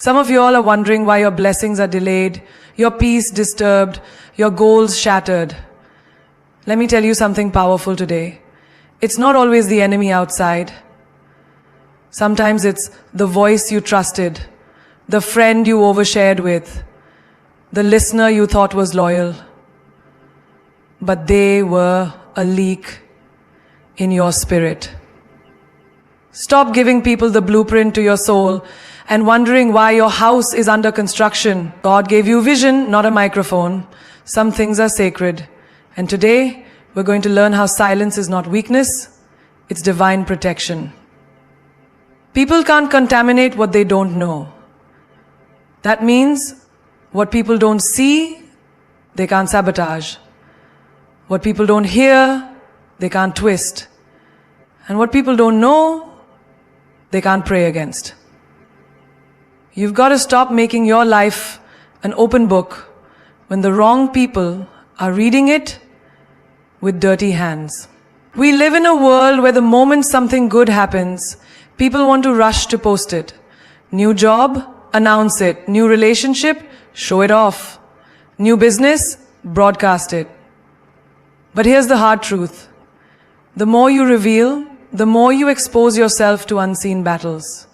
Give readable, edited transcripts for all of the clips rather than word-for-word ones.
Some of you all are wondering why your blessings are delayed, your peace disturbed, your goals shattered. Let me tell you something powerful today. It's not always the enemy outside. Sometimes it's the voice you trusted, the friend you overshared with, the listener you thought was loyal. But they were a leak in your spirit. Stop giving people the blueprint to your soul and wondering why your house is under construction. God gave you vision, not a microphone. Some things are sacred. And today, we're going to learn how silence is not weakness, it's divine protection. People can't contaminate what they don't know. That means what people don't see, they can't sabotage. What people don't hear, they can't twist. And what people don't know, they can't pray against. You've got to stop making your life an open book when the wrong people are reading it with dirty hands. We live in a world where the moment something good happens, people want to rush to post it. New job, announce it. New relationship, show it off. New business, broadcast it. But here's the hard truth. The more you reveal, the more you expose yourself to unseen battles.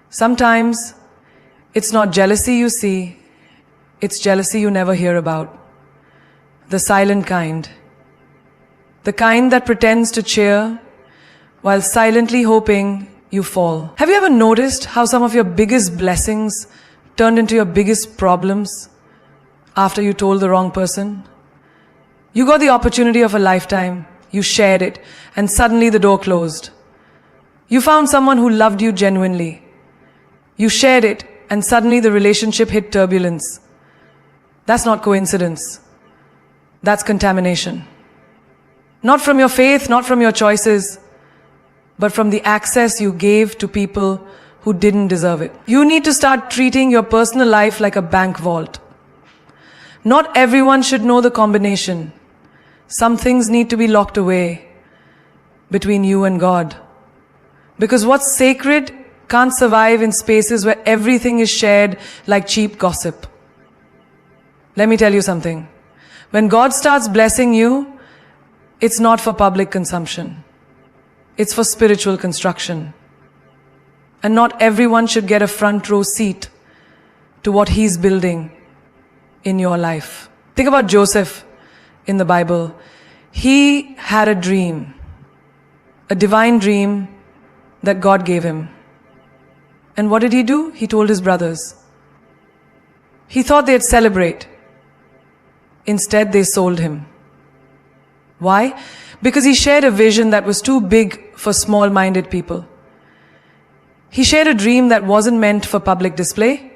Sometimes, it's not jealousy you see, it's jealousy you never hear about. The silent kind. The kind that pretends to cheer while silently hoping you fall. Have you ever noticed how some of your biggest blessings turned into your biggest problems after you told the wrong person? You got the opportunity of a lifetime, you shared it, and suddenly the door closed. You found someone who loved you genuinely. You shared it, and suddenly the relationship hit turbulence. That's not coincidence. That's contamination. Not from your faith, not from your choices, but from the access you gave to people who didn't deserve it. You need to start treating your personal life like a bank vault. Not everyone should know the combination. Some things need to be locked away between you and God. Because what's sacred can't survive in spaces where everything is shared like cheap gossip. Let me tell you something. When God starts blessing you, it's not for public consumption. It's for spiritual construction. And not everyone should get a front row seat to what He's building in your life. Think about Joseph in the Bible. He had a dream, a divine dream that God gave him. And what did he do? He told his brothers. He thought they'd celebrate. Instead, they sold him. Why? Because he shared a vision that was too big for small-minded people. He shared a dream that wasn't meant for public display,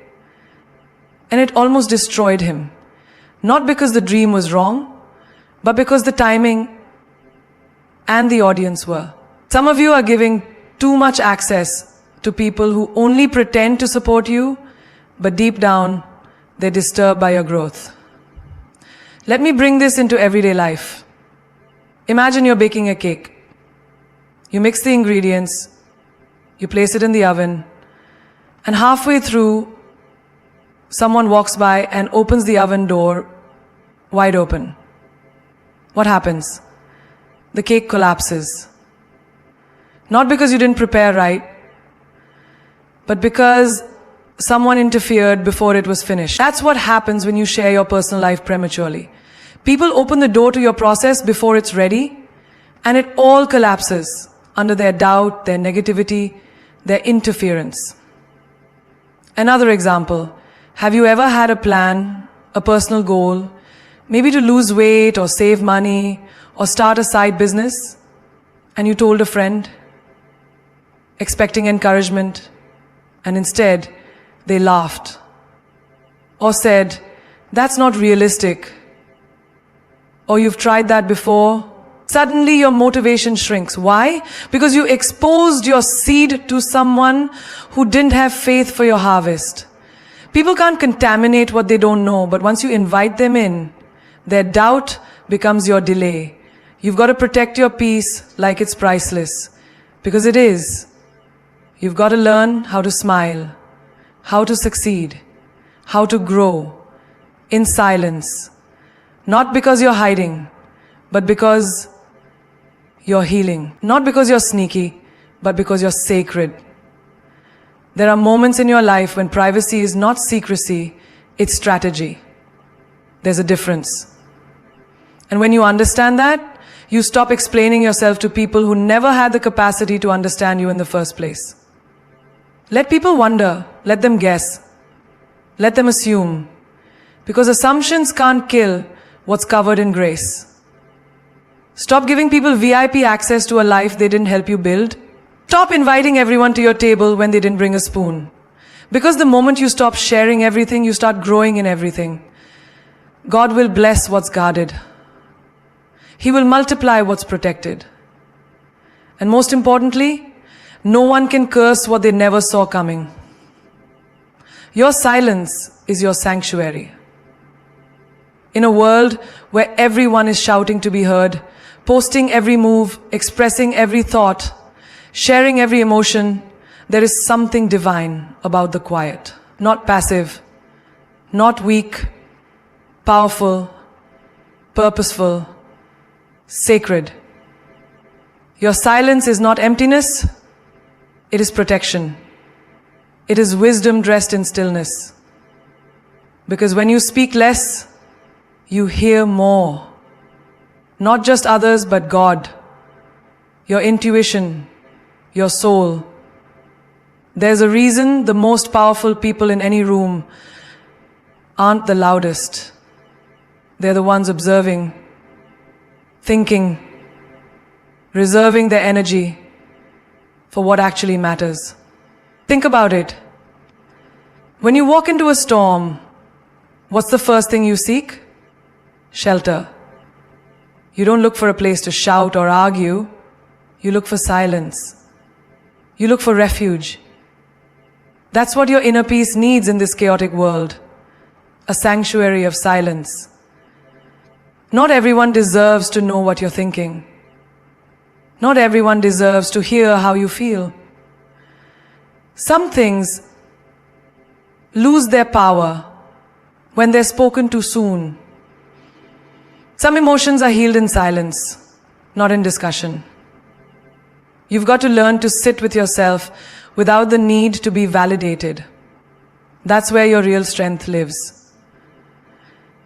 and it almost destroyed him. Not because the dream was wrong, but because the timing and the audience were. Some of you are giving too much access to people who only pretend to support you, but deep down, they're disturbed by your growth. Let me bring this into everyday life. Imagine you're baking a cake. You mix the ingredients, you place it in the oven, and halfway through, someone walks by and opens the oven door wide open. What happens? The cake collapses. Not because you didn't prepare right, but because someone interfered before it was finished. That's what happens when you share your personal life prematurely. People open the door to your process before it's ready, and it all collapses under their doubt, their negativity, their interference. Another example. Have you ever had a plan, a personal goal, maybe to lose weight or save money or start a side business, and you told a friend, expecting encouragement, and instead they laughed or said, "That's not realistic," or "You've tried that before." Suddenly your motivation shrinks. Why? Because you exposed your seed to someone who didn't have faith for your harvest. People can't contaminate what they don't know, but once you invite them in, their doubt becomes your delay. You've got to protect your peace like it's priceless, because it is. You've got to learn how to smile, how to succeed, how to grow in silence. Not because you're hiding, but because you're healing. Not because you're sneaky, but because you're sacred. There are moments in your life when privacy is not secrecy, it's strategy. There's a difference. And when you understand that, you stop explaining yourself to people who never had the capacity to understand you in the first place. Let people wonder, let them guess, let them assume, because assumptions can't kill what's covered in grace. Stop giving people VIP access to a life they didn't help you build. Stop inviting everyone to your table when they didn't bring a spoon. Because the moment you stop sharing everything, you start growing in everything. God will bless what's guarded. He will multiply what's protected. And most importantly, no one can curse what they never saw coming. Your silence is your sanctuary. In a world where everyone is shouting to be heard, posting every move, expressing every thought, sharing every emotion, there is something divine about the quiet. Not passive, not weak, powerful, purposeful, sacred. Your silence is not emptiness, it is protection. It is wisdom dressed in stillness. Because when you speak less, you hear more. Not just others, but God, your intuition, your soul. There's a reason the most powerful people in any room aren't the loudest. They're the ones observing, thinking, reserving their energy for what actually matters. Think about it. When you walk into a storm, what's the first thing you seek? Shelter. You don't look for a place to shout or argue. You look for silence. You look for refuge. That's what your inner peace needs in this chaotic world. A sanctuary of silence. Not everyone deserves to know what you're thinking. Not everyone deserves to hear how you feel. Some things lose their power when they're spoken too soon. Some emotions are healed in silence, not in discussion. You've got to learn to sit with yourself without the need to be validated. That's where your real strength lives.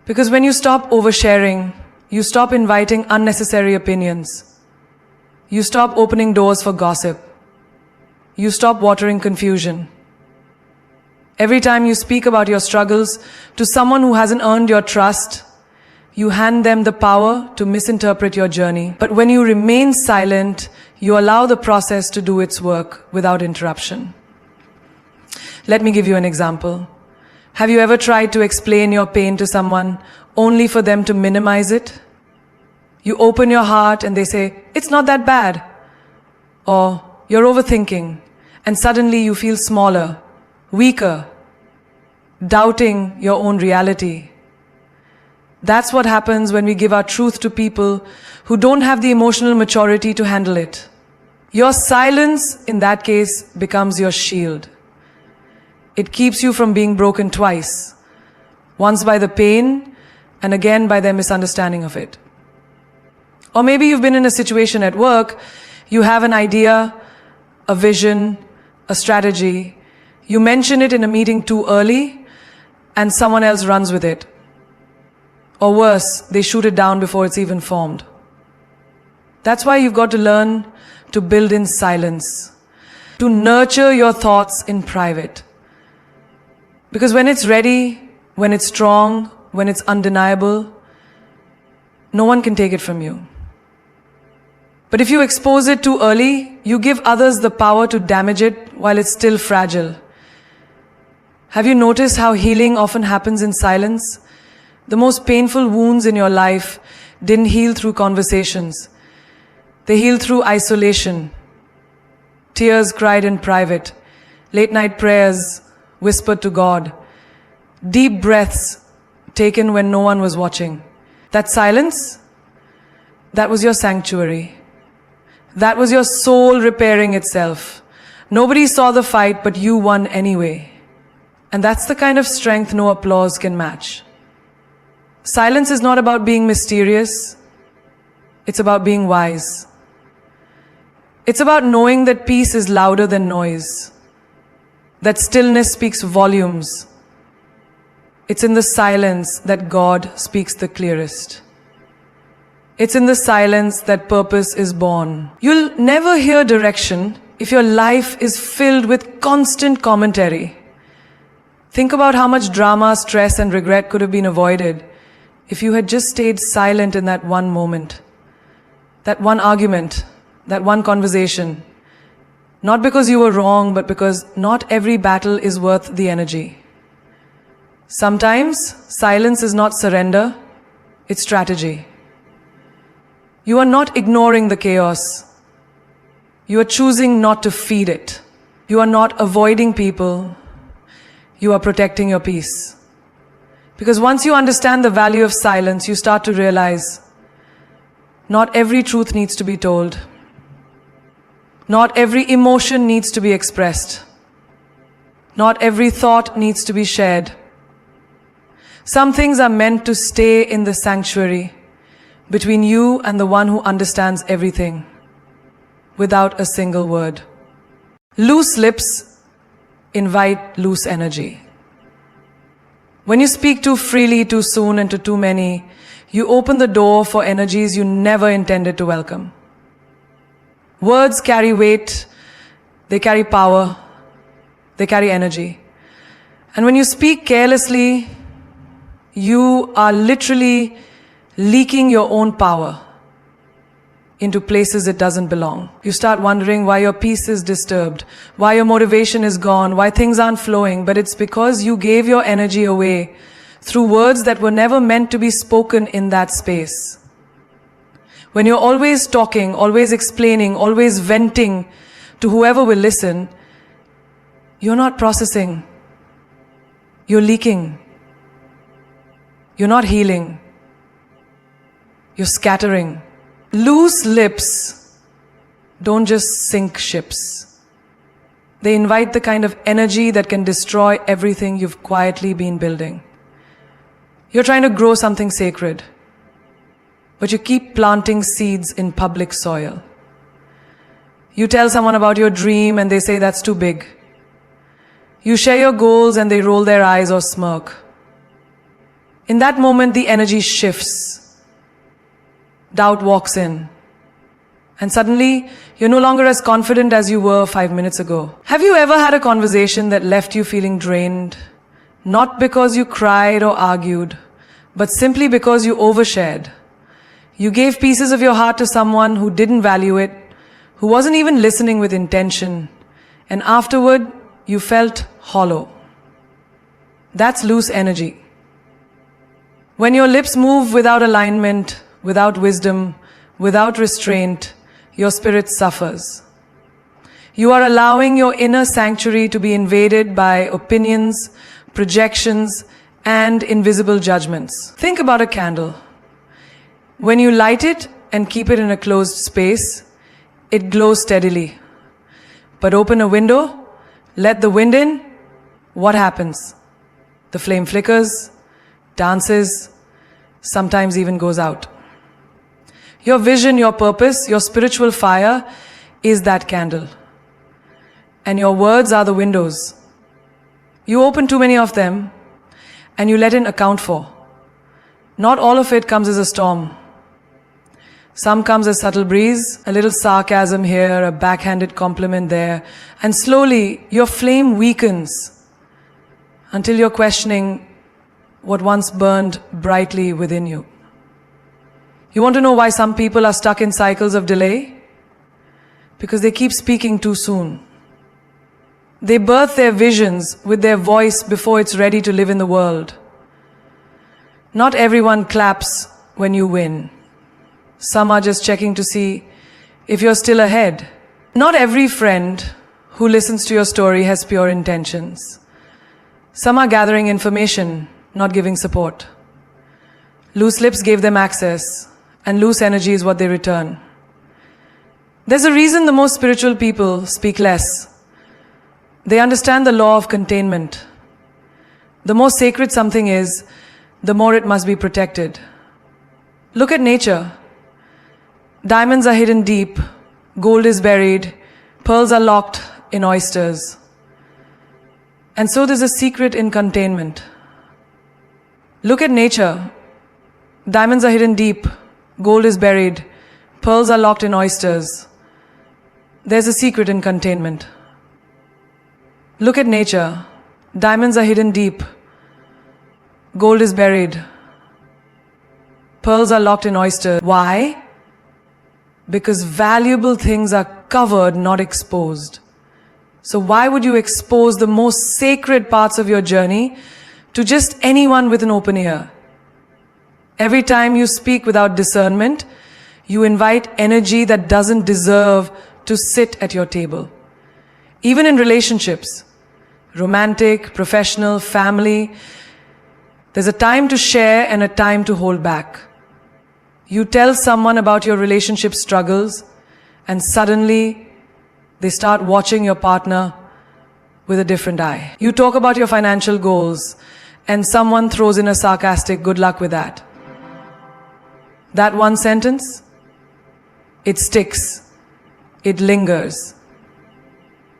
Because when you stop oversharing, you stop inviting unnecessary opinions. You stop opening doors for gossip. You stop watering confusion. Every time you speak about your struggles to someone who hasn't earned your trust, you hand them the power to misinterpret your journey. But when you remain silent, you allow the process to do its work without interruption. Let me give you an example. Have you ever tried to explain your pain to someone only for them to minimize it? You open your heart and they say, "It's not that bad." Or, "You're overthinking." And suddenly you feel smaller, weaker, doubting your own reality. That's what happens when we give our truth to people who don't have the emotional maturity to handle it. Your silence, in that case, becomes your shield. It keeps you from being broken twice, once by the pain and again by their misunderstanding of it. Or maybe you've been in a situation at work, you have an idea, a vision, a strategy, you mention it in a meeting too early, and someone else runs with it. Or worse, they shoot it down before it's even formed. That's why you've got to learn to build in silence, to nurture your thoughts in private. Because when it's ready, when it's strong, when it's undeniable, no one can take it from you. But if you expose it too early, you give others the power to damage it while it's still fragile. Have you noticed how healing often happens in silence? The most painful wounds in your life didn't heal through conversations. They healed through isolation. Tears cried in private. Late night prayers whispered to God. Deep breaths taken when no one was watching. That silence, that was your sanctuary. That was your soul repairing itself. Nobody saw the fight, but you won anyway. And that's the kind of strength no applause can match. Silence is not about being mysterious. It's about being wise. It's about knowing that peace is louder than noise, that stillness speaks volumes. It's in the silence that God speaks the clearest. It's in the silence that purpose is born. You'll never hear direction if your life is filled with constant commentary. Think about how much drama, stress, and regret could have been avoided if you had just stayed silent in that one moment, that one argument, that one conversation. Not because you were wrong, but because not every battle is worth the energy. Sometimes silence is not surrender, it's strategy. You are not ignoring the chaos. You are choosing not to feed it. You are not avoiding people. You are protecting your peace. Because once you understand the value of silence, you start to realize not every truth needs to be told. Not every emotion needs to be expressed. Not every thought needs to be shared. Some things are meant to stay in the sanctuary between you and the one who understands everything, without a single word. Loose lips invite loose energy. When you speak too freely, too soon, and to too many, you open the door for energies you never intended to welcome. Words carry weight, they carry power, they carry energy. And when you speak carelessly, you are literally leaking your own power into places it doesn't belong. You start wondering why your peace is disturbed, why your motivation is gone, why things aren't flowing, but it's because you gave your energy away through words that were never meant to be spoken in that space. When you're always talking, always explaining, always venting to whoever will listen, you're not processing. You're leaking. You're not healing. You're scattering. Loose lips don't just sink ships. They invite the kind of energy that can destroy everything you've quietly been building. You're trying to grow something sacred, but you keep planting seeds in public soil. You tell someone about your dream and they say that's too big. You share your goals and they roll their eyes or smirk. In that moment, the energy shifts. Doubt walks in. And suddenly, you're no longer as confident as you were 5 minutes ago. Have you ever had a conversation that left you feeling drained? Not because you cried or argued, but simply because you overshared. You gave pieces of your heart to someone who didn't value it, who wasn't even listening with intention, and afterward, you felt hollow. That's loose energy. When your lips move without alignment, without wisdom, without restraint, your spirit suffers. You are allowing your inner sanctuary to be invaded by opinions, projections, and invisible judgments. Think about a candle. When you light it and keep it in a closed space, it glows steadily. But open a window, let the wind in, what happens? The flame flickers, dances, sometimes even goes out. Your vision, your purpose, your spiritual fire is that candle. And your words are the windows. You open too many of them and you let it account for. Not all of it comes as a storm. Some comes as subtle breeze, a little sarcasm here, a backhanded compliment there, and slowly your flame weakens until you're questioning what once burned brightly within you. You want to know why some people are stuck in cycles of delay? Because they keep speaking too soon. They birth their visions with their voice before it's ready to live in the world. Not everyone claps when you win. Some are just checking to see if you're still ahead. Not every friend who listens to your story has pure intentions. Some are gathering information, not giving support. Loose lips gave them access, and loose energy is what they return. There's a reason the most spiritual people speak less. They understand the law of containment. The more sacred something is, the more it must be protected. Look at nature. Diamonds are hidden deep, gold is buried, pearls are locked in oysters. And so there's a secret in containment. Look at nature. Diamonds are hidden deep, gold is buried, pearls are locked in oysters. There's a secret in containment. Look at nature. Diamonds are hidden deep, gold is buried, pearls are locked in oysters. Why? Because valuable things are covered, not exposed. So why would you expose the most sacred parts of your journey to just anyone with an open ear? Every time you speak without discernment, you invite energy that doesn't deserve to sit at your table. Even in relationships, romantic, professional, family, there's a time to share and a time to hold back. You tell someone about your relationship struggles, and suddenly they start watching your partner with a different eye. You talk about your financial goals, and someone throws in a sarcastic "good luck with that." That one sentence, it sticks, it lingers,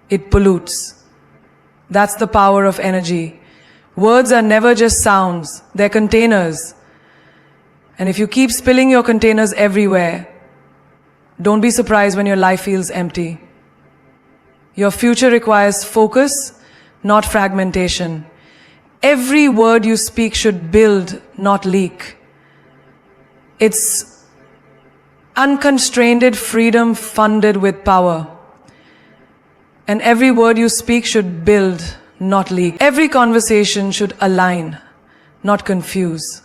it pollutes. That's the power of energy. Words are never just sounds, they're containers. And if you keep spilling your containers everywhere, don't be surprised when your life feels empty. Your future requires focus, not fragmentation. Every word you speak should build, not leak. It's unconstrained freedom funded with power. And every word you speak should build, not leak. Every conversation should align, not confuse.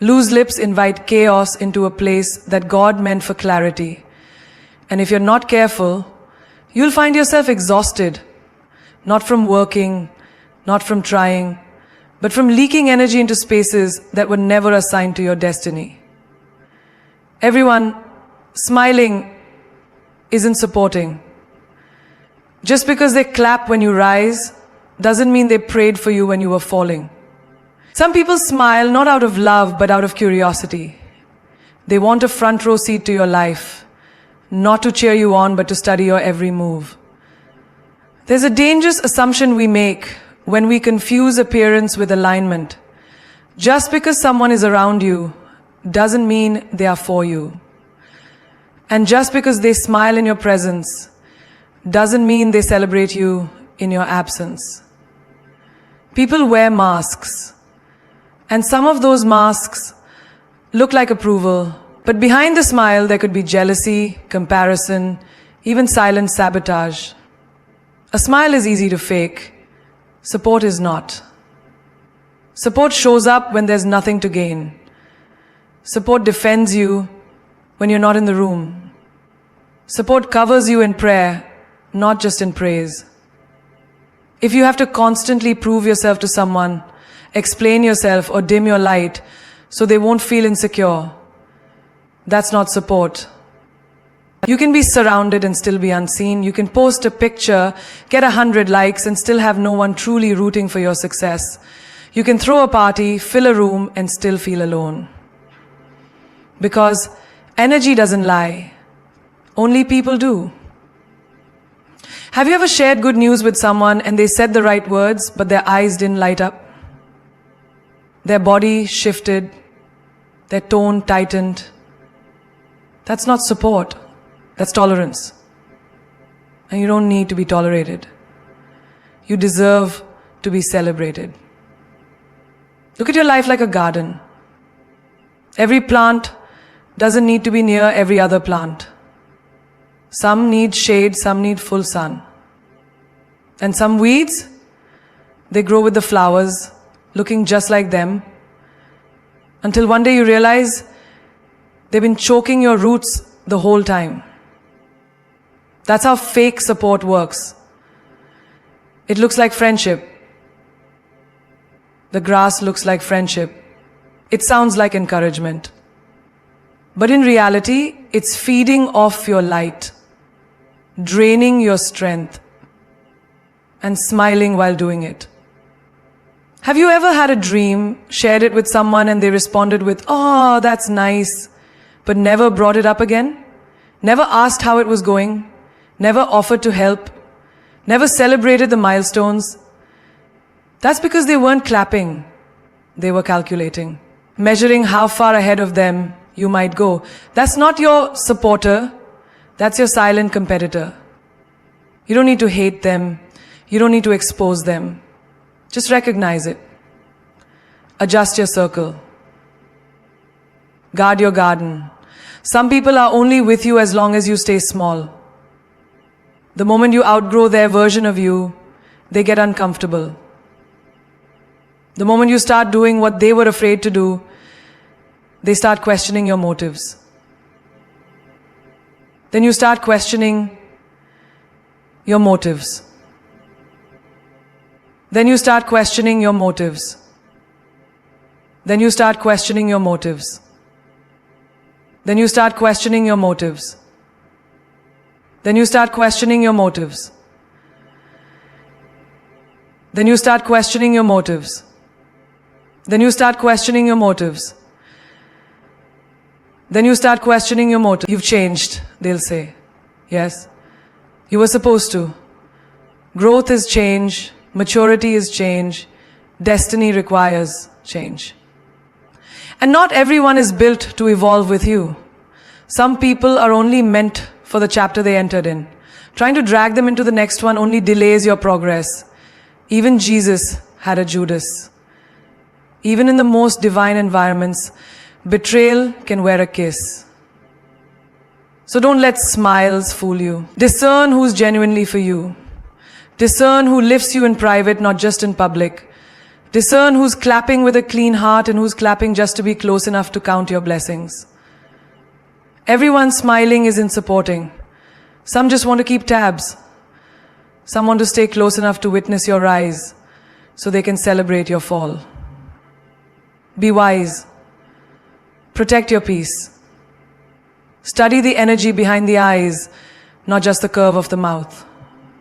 Loose lips invite chaos into a place that God meant for clarity. And if you're not careful, you'll find yourself exhausted, not from working, not from trying, but from leaking energy into spaces that were never assigned to your destiny. Everyone smiling isn't supporting. Just because they clap when you rise doesn't mean they prayed for you when you were falling. Some people smile not out of love but out of curiosity. They want a front row seat to your life, not to cheer you on but to study your every move. There's a dangerous assumption we make when we confuse appearance with alignment. Just because someone is around you doesn't mean they are for you. And just because they smile in your presence doesn't mean they celebrate you in your absence. People wear masks, and some of those masks look like approval, but behind the smile there could be jealousy, comparison, even silent sabotage. A smile is easy to fake, support is not. Support shows up when there's nothing to gain. Support defends you when you're not in the room. Support covers you in prayer, not just in praise. If you have to constantly prove yourself to someone, explain yourself or dim your light so they won't feel insecure, that's not support. You can be surrounded and still be unseen. You can post a picture, get 100 likes and still have no one truly rooting for your success. You can throw a party, fill a room and still feel alone. Because energy doesn't lie. Only people do. Have you ever shared good news with someone and they said the right words, but their eyes didn't light up? Their body shifted, their tone tightened. That's not support, that's tolerance. And you don't need to be tolerated. You deserve to be celebrated. Look at your life like a garden. Every plant doesn't need to be near every other plant. Some need shade, some need full sun. And some weeds, they grow with the flowers, looking just like them, until one day you realize they've been choking your roots the whole time. That's how fake support works. It looks like friendship. The grass looks like friendship. It sounds like encouragement. But in reality, it's feeding off your light, draining your strength, and smiling while doing it. Have you ever had a dream, shared it with someone and they responded with, "Oh, that's nice," but never brought it up again? Never asked how it was going? Never offered to help? Never celebrated the milestones? That's because they weren't clapping. They were calculating, measuring how far ahead of them you might go. That's not your supporter. That's your silent competitor. You don't need to hate them. You don't need to expose them. Just recognize it. Adjust your circle. Guard your garden. Some people are only with you as long as you stay small. The moment you outgrow their version of you, they get uncomfortable. The moment you start doing what they were afraid to do, they start questioning your motives. Then you start questioning your motives. Then you start questioning your motives. Then you start questioning your motives. Then you start questioning your motives. Then you start questioning your motives. Then you start questioning your motives. Then you start questioning your motives. Then you start questioning your motive. You've changed, they'll say. Yes, you were supposed to. Growth is change. Maturity is change. Destiny requires change. And not everyone is built to evolve with you. Some people are only meant for the chapter they entered in. Trying to drag them into the next one only delays your progress. Even Jesus had a Judas. Even in the most divine environments, betrayal can wear a kiss. So don't let smiles fool you. Discern who's genuinely for you. Discern who lifts you in private, not just in public. Discern who's clapping with a clean heart and who's clapping just to be close enough to count your blessings. Everyone smiling isn't supporting. Some just want to keep tabs. Some want to stay close enough to witness your rise so they can celebrate your fall. Be wise. Protect your peace. Study the energy behind the eyes, not just the curve of the mouth.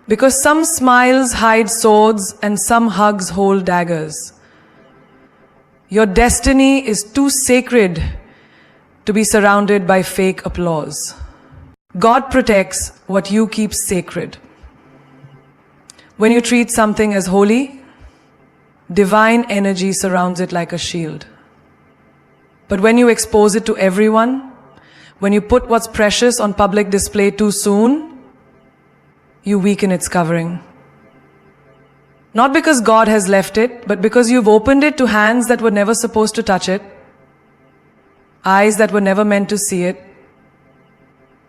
Because some smiles hide swords and some hugs hold daggers. Your destiny is too sacred to be surrounded by fake applause. God protects what you keep sacred. When you treat something as holy, divine energy surrounds it like a shield. But when you expose it to everyone, when you put what's precious on public display too soon, you weaken its covering. Not because God has left it, but because you've opened it to hands that were never supposed to touch it, eyes that were never meant to see it,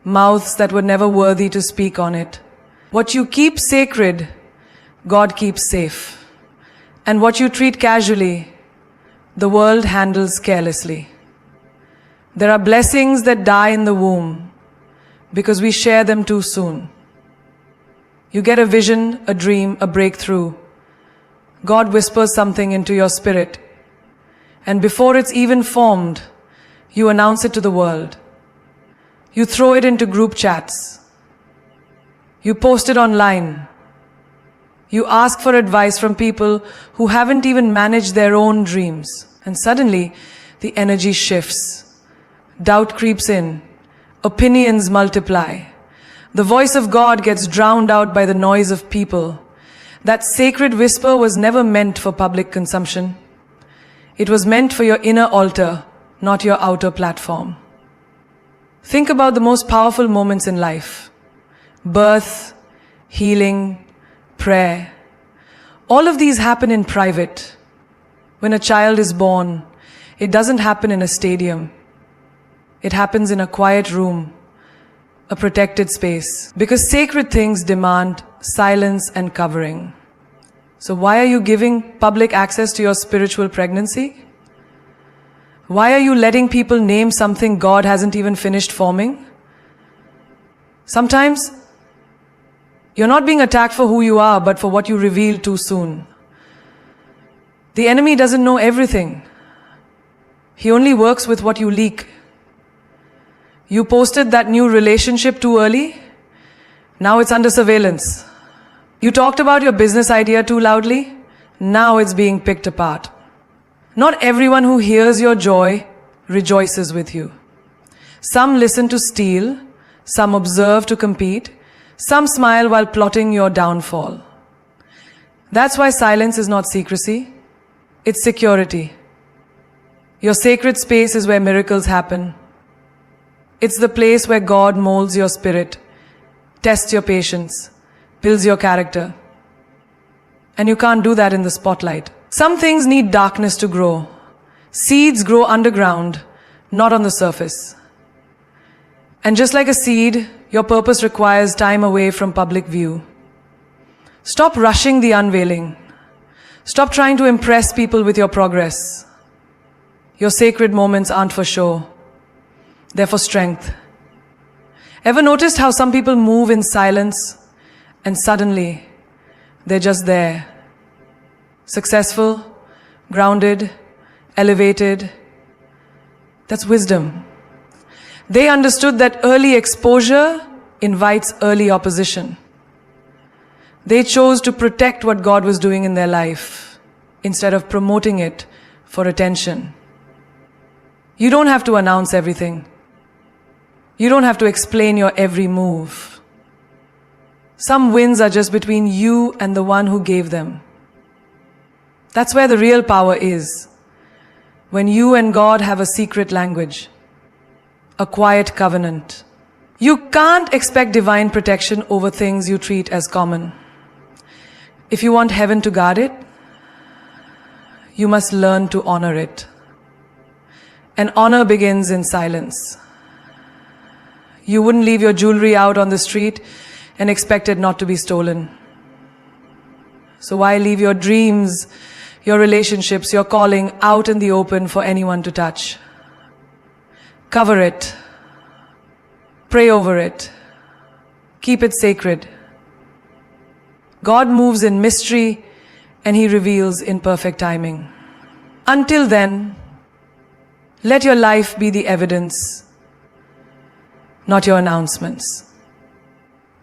mouths that were never worthy to speak on it. What you keep sacred, God keeps safe. And what you treat casually, the world handles carelessly. There are blessings that die in the womb because we share them too soon. You get a vision, a dream, a breakthrough. God whispers something into your spirit. And before it's even formed, you announce it to the world. You throw it into group chats. You post it online. You ask for advice from people who haven't even managed their own dreams. And suddenly, the energy shifts. Doubt creeps in. Opinions multiply. The voice of God gets drowned out by the noise of people. That sacred whisper was never meant for public consumption. It was meant for your inner altar, not your outer platform. Think about the most powerful moments in life. Birth, healing, prayer. All of these happen in private. When a child is born, it doesn't happen in a stadium. It happens in a quiet room, a protected space. Because sacred things demand silence and covering. So why are you giving public access to your spiritual pregnancy? Why are you letting people name something God hasn't even finished forming? Sometimes, you're not being attacked for who you are, but for what you reveal too soon. The enemy doesn't know everything. He only works with what you leak. You posted that new relationship too early. Now it's under surveillance. You talked about your business idea too loudly. Now it's being picked apart. Not everyone who hears your joy rejoices with you. Some listen to steal, some observe to compete, some smile while plotting your downfall. That's why silence is not secrecy, it's security. Your sacred space is where miracles happen. It's the place where God molds your spirit, tests your patience, builds your character. And you can't do that in the spotlight. Some things need darkness to grow. Seeds grow underground, not on the surface. And just like a seed, your purpose requires time away from public view. Stop rushing the unveiling. Stop trying to impress people with your progress. Your sacred moments aren't for show. They're for strength. Ever noticed how some people move in silence and suddenly they're just there? Successful, grounded, elevated. That's wisdom. They understood that early exposure invites early opposition. They chose to protect what God was doing in their life instead of promoting it for attention. You don't have to announce everything. You don't have to explain your every move. Some wins are just between you and the one who gave them. That's where the real power is. When you and God have a secret language, a quiet covenant. You can't expect divine protection over things you treat as common. If you want heaven to guard it, you must learn to honor it. And honor begins in silence. You wouldn't leave your jewelry out on the street and expect it not to be stolen. So why leave your dreams, your relationships, your calling out in the open for anyone to touch? Cover it. Pray over it. Keep it sacred. God moves in mystery and He reveals in perfect timing. Until then, let your life be the evidence, not your announcements.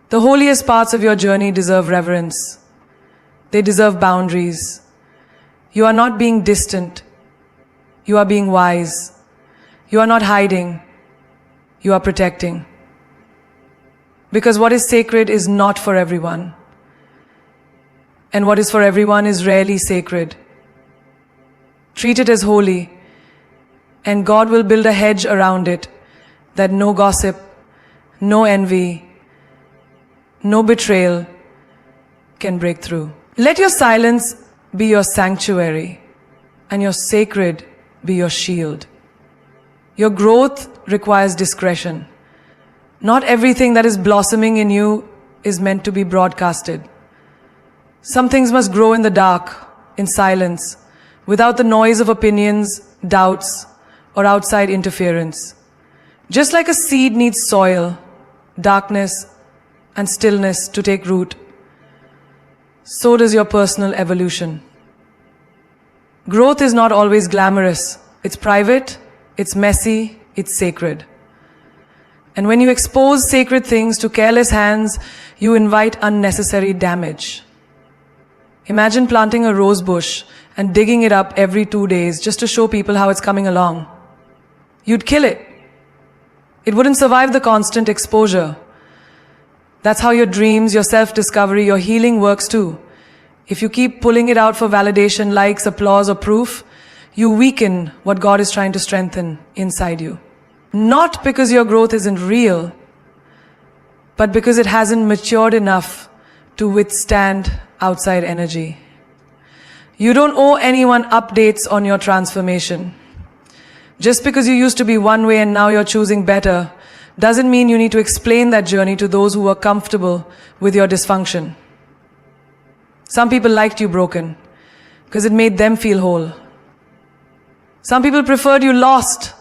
The holiest parts of your journey deserve reverence. They deserve boundaries. You are not being distant. You are being wise. You are not hiding. You are protecting. Because what is sacred is not for everyone. And what is for everyone is rarely sacred. Treat it as holy, and God will build a hedge around it that no gossip, no envy, no betrayal can break through. Let your silence be your sanctuary, and your sacred be your shield. Your growth requires discretion. Not everything that is blossoming in you is meant to be broadcasted. Some things must grow in the dark, in silence, without the noise of opinions, doubts, or outside interference. Just like a seed needs soil, darkness, and stillness to take root, so does your personal evolution. Growth is not always glamorous. It's private, it's messy, it's sacred. And when you expose sacred things to careless hands, you invite unnecessary damage. Imagine planting a rose bush and digging it up every 2 days just to show people how it's coming along. You'd kill it. It wouldn't survive the constant exposure. That's how your dreams, your self-discovery, your healing works too. If you keep pulling it out for validation, likes, applause, or proof, you weaken what God is trying to strengthen inside you. Not because your growth isn't real, but because it hasn't matured enough to withstand outside energy. You don't owe anyone updates on your transformation. Just because you used to be one way and now you're choosing better doesn't mean you need to explain that journey to those who are comfortable with your dysfunction. Some people liked you broken because it made them feel whole. Some people preferred you lost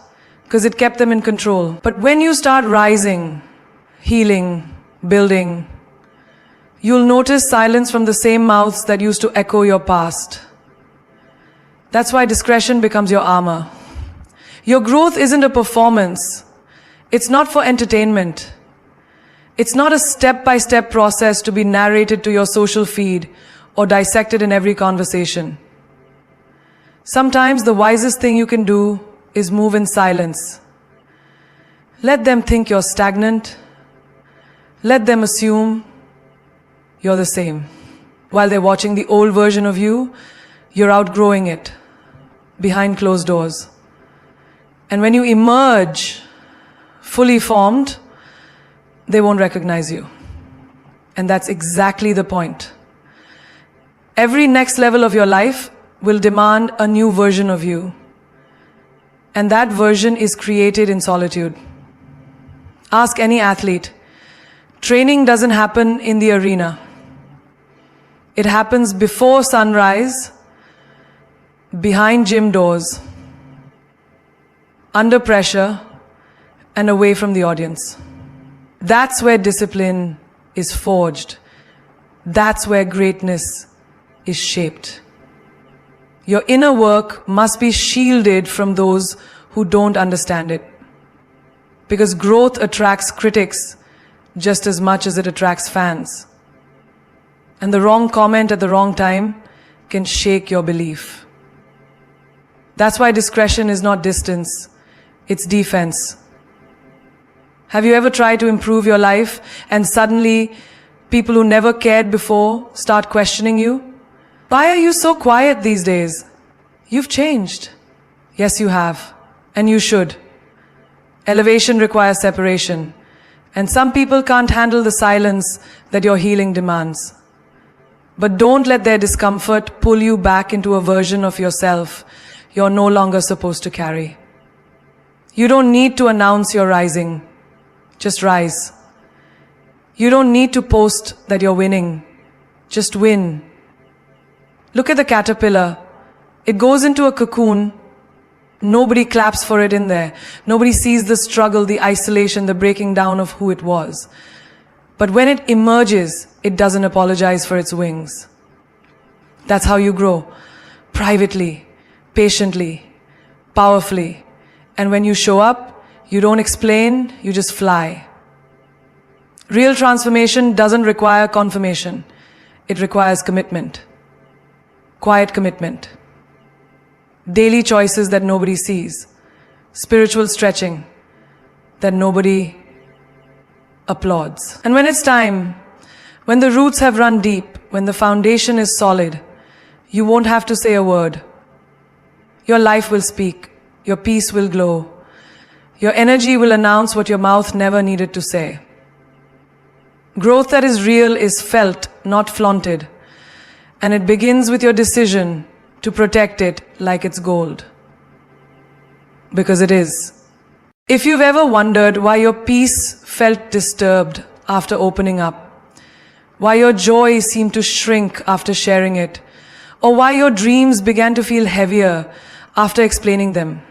because it kept them in control. But when you start rising, healing, building, you'll notice silence from the same mouths that used to echo your past. That's why discretion becomes your armor. Your growth isn't a performance. It's not for entertainment. It's not a step-by-step process to be narrated to your social feed or dissected in every conversation. Sometimes the wisest thing you can do is move in silence. Let them think you're stagnant. Let them assume you're the same. While they're watching the old version of you, you're outgrowing it behind closed doors. And when you emerge fully formed, they won't recognize you. And that's exactly the point. Every next level of your life will demand a new version of you. And that version is created in solitude. Ask any athlete. Training doesn't happen in the arena. It happens before sunrise, behind gym doors, under pressure, and away from the audience. That's where discipline is forged. That's where greatness is shaped. Your inner work must be shielded from those who don't understand it. Because growth attracts critics just as much as it attracts fans. And the wrong comment at the wrong time can shake your belief. That's why discretion is not distance, it's defense. Have you ever tried to improve your life and suddenly people who never cared before start questioning you? Why are you so quiet these days? You've changed. Yes, you have. And you should. Elevation requires separation. And some people can't handle the silence that your healing demands. But don't let their discomfort pull you back into a version of yourself you're no longer supposed to carry. You don't need to announce you're rising. Just rise. You don't need to post that you're winning. Just win. Look at the caterpillar. It goes into a cocoon. Nobody claps for it in there. Nobody sees the struggle, the isolation, the breaking down of who it was. But when it emerges, it doesn't apologize for its wings. That's how you grow. Privately, patiently, powerfully. And when you show up, you don't explain, you just fly. Real transformation doesn't require confirmation. It requires commitment. Quiet commitment. Daily choices that nobody sees. Spiritual stretching that nobody applauds. And when it's time, when the roots have run deep, when the foundation is solid, you won't have to say a word. Your life will speak. Your peace will glow. Your energy will announce what your mouth never needed to say. Growth that is real is felt, not flaunted. And it begins with your decision to protect it like it's gold. Because it is. If you've ever wondered why your peace felt disturbed after opening up, why your joy seemed to shrink after sharing it, or why your dreams began to feel heavier after explaining them,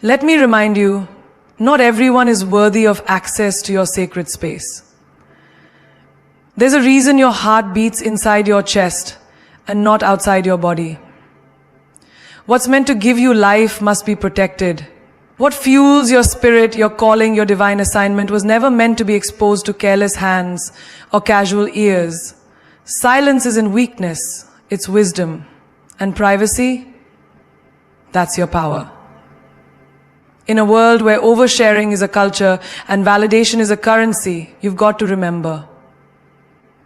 let me remind you, not everyone is worthy of access to your sacred space. There's a reason your heart beats inside your chest and not outside your body. What's meant to give you life must be protected. What fuels your spirit, your calling, your divine assignment was never meant to be exposed to careless hands or casual ears. Silence isn't weakness, it's wisdom. And privacy, that's your power. In a world where oversharing is a culture and validation is a currency, you've got to remember,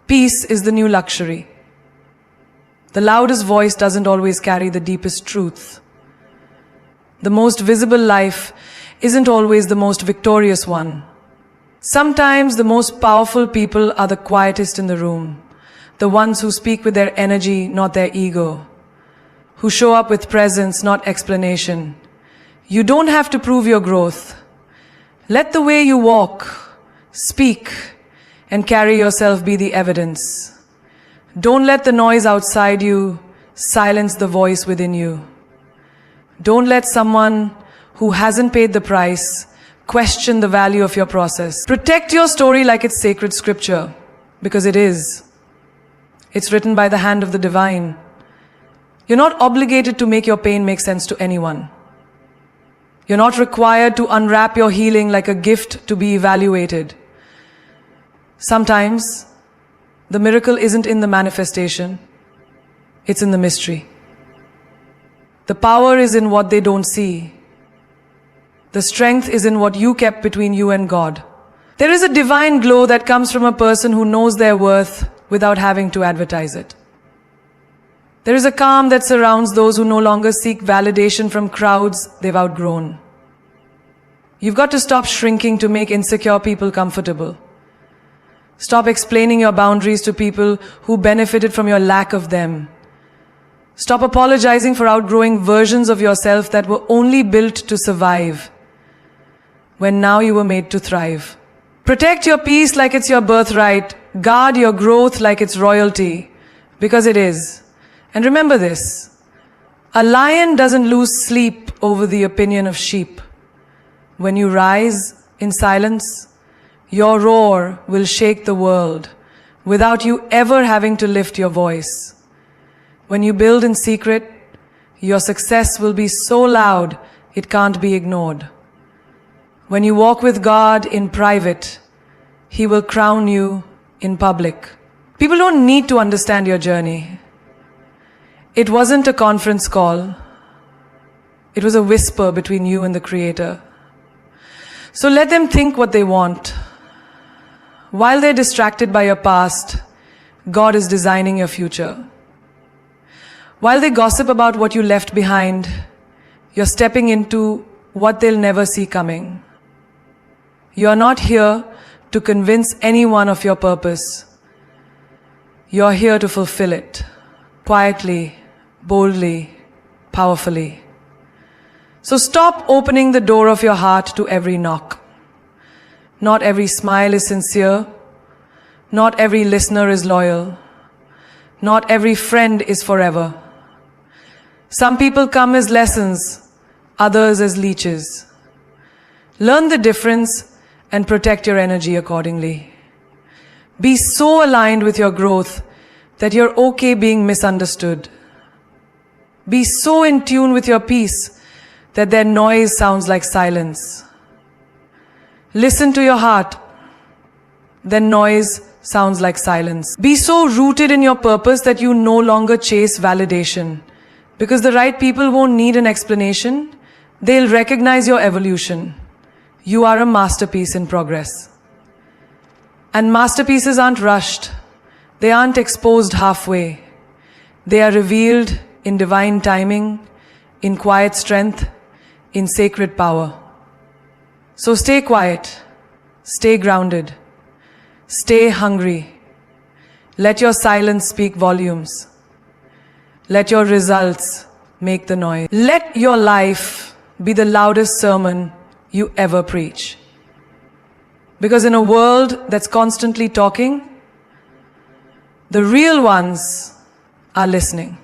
peace is the new luxury. The loudest voice doesn't always carry the deepest truth. The most visible life isn't always the most victorious one. Sometimes the most powerful people are the quietest in the room, the ones who speak with their energy, not their ego, who show up with presence, not explanation. You don't have to prove your growth. Let the way you walk, speak, and carry yourself be the evidence. Don't let the noise outside you silence the voice within you. Don't let someone who hasn't paid the price question the value of your process. Protect your story like it's sacred scripture, because it is. It's written by the hand of the divine. You're not obligated to make your pain make sense to anyone. You're not required to unwrap your healing like a gift to be evaluated. Sometimes The miracle isn't in the manifestation, it's in the mystery. The power is in what they don't see. The strength is in what you kept between you and God. There is a divine glow that comes from a person who knows their worth without having to advertise it. There is a calm that surrounds those who no longer seek validation from crowds they've outgrown. You've got to stop shrinking to make insecure people comfortable. Stop explaining your boundaries to people who benefited from your lack of them. Stop apologizing for outgrowing versions of yourself that were only built to survive, when now you were made to thrive. Protect your peace like it's your birthright. Guard your growth like it's royalty, because it is. And remember this, a lion doesn't lose sleep over the opinion of sheep. When you rise in silence, your roar will shake the world without you ever having to lift your voice. When you build in secret, your success will be so loud it can't be ignored. When you walk with God in private, He will crown you in public. People don't need to understand your journey. It wasn't a conference call. It was a whisper between you and the Creator. So let them think what they want. While they're distracted by your past, God is designing your future. While they gossip about what you left behind, you're stepping into what they'll never see coming. You're not here to convince anyone of your purpose. You're here to fulfill it, quietly, boldly, powerfully. So stop opening the door of your heart to every knock. Not every smile is sincere. Not every listener is loyal. Not every friend is forever. Some people come as lessons, others as leeches. Learn the difference and protect your energy accordingly. Be so aligned with your growth that you're okay being misunderstood. Be so in tune with your peace that their noise sounds like silence. Listen to your heart, then noise sounds like silence. Be so rooted in your purpose that you no longer chase validation, because the right people won't need an explanation. They'll recognize your evolution. You are a masterpiece in progress. And masterpieces aren't rushed. They aren't exposed halfway. They are revealed in divine timing, in quiet strength, in sacred power. So stay quiet, stay grounded, stay hungry. Let your silence speak volumes. Let your results make the noise. Let your life be the loudest sermon you ever preach. Because in a world that's constantly talking, the real ones are listening.